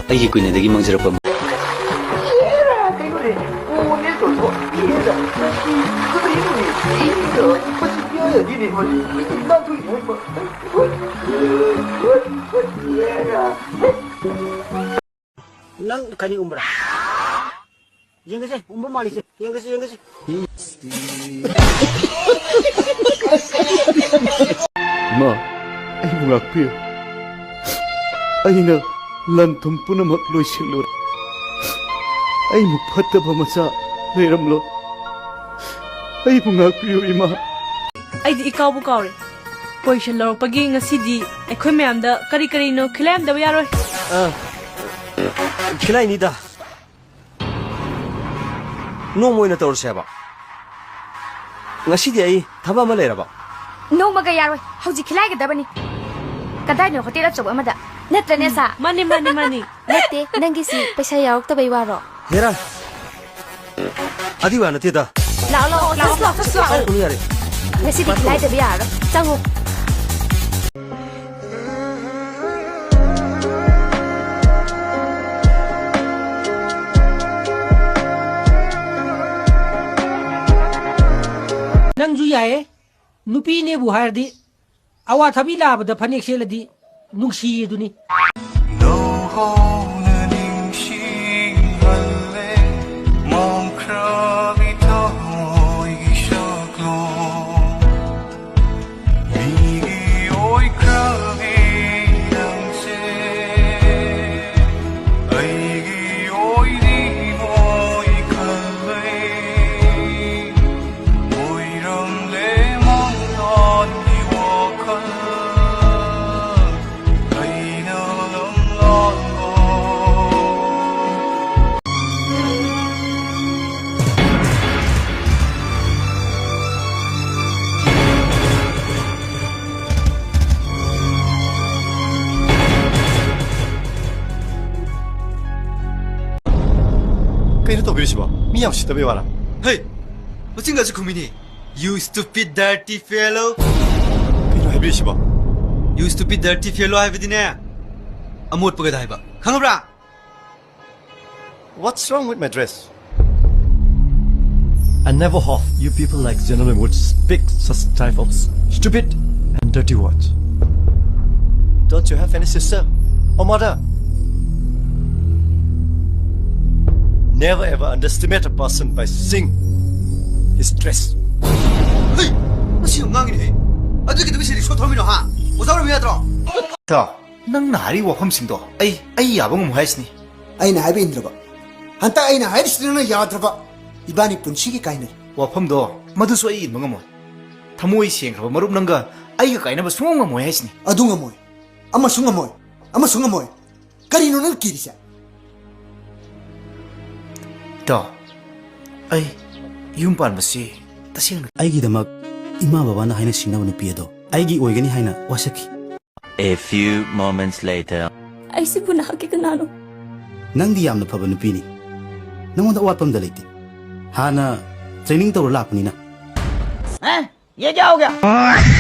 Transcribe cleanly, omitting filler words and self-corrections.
ꯑꯩꯒꯤ ꯀꯨꯏꯅꯗꯒꯤ ꯃꯪꯖꯔꯛꯄ Nang kani umbra. Yang kasi umbra mali sih. Yang kasi. Ma, ay mungakpiyo. Ay na lantum punamak loisilur. Ay mukhataba masa leramlo. Ay mungakpiyo ima. Ay di ikaw bu kaure. Position lorok pagi ngasidi akhoi mayam da kari no khilam da yaroi. Khilai ni da. No moina tor seba. Ngasi di ai thaba ma leira ba. No maga yaroi. Hauji khilai ga dabani. Kadai no hotel achog amada. Netrane sa. Mani. Nette nangi si paisa yarok ta bai waro. Hera. Adi wa na te da. Lao. Ai uni yare. Ngasi di khilai da biya ro. Changu. Nang ju yae nupi ne bu har di awa thabi la ba da phanek se la di nungsi duni Hey, what's in this community? You stupid dirty fellow. You stupid dirty fellow I have it there. Amot pagadaiba. Kangabra. What's wrong with my dress? I never thought you people like gentlemen would speak such type of stupid and dirty words. Don't you have any sister or mother? Never ever underestimate a person by seeing his dress. Hey, what's your ngangin? I don't get to be silly. Short term, ha? What's our matter? Ta, nang nari wafam singdo. Ay yabang muhaisni. Ay na habi indraba. Hanta ay na hayris na yadraba. Ibani punshigi kainay. Wafam do, maduso ay mga mo. Tamoy siyang raba marup nangga ay kainay ba sumong muhaisni. Adunga moy. Ama sunga moy. Karino nang kirisa. Ta, ay yumpan masi. Tasing ꯑꯩꯒꯤꯗꯃꯛ ꯏꯃꯥ ꯕꯕꯥꯅ ꯍꯥꯏꯅ ꯁꯤꯡꯅꯕ ꯅꯨꯄꯤ ꯑꯗꯣ ꯑꯩꯒꯤ ꯑꯣꯏꯒꯅꯤ ꯍꯥꯏꯅ ꯋꯥꯁꯛꯈꯤ. A few moments later. Ay sibu na haki kanano. ꯅꯪꯗꯤ ꯌꯥꯝꯅ ꯐꯕ ꯅꯨꯄꯤꯅꯤ. ꯅꯪꯉꯣꯟꯗ ꯑꯋꯥꯠꯄ ꯑꯝꯇ ꯂꯩꯇꯦ. ꯍꯥꯟꯅ ꯇ꯭ꯔꯦꯅꯤꯡ ꯇꯧꯔ ꯂꯥꯛꯄꯅꯤꯅ. ये क्या हो गया?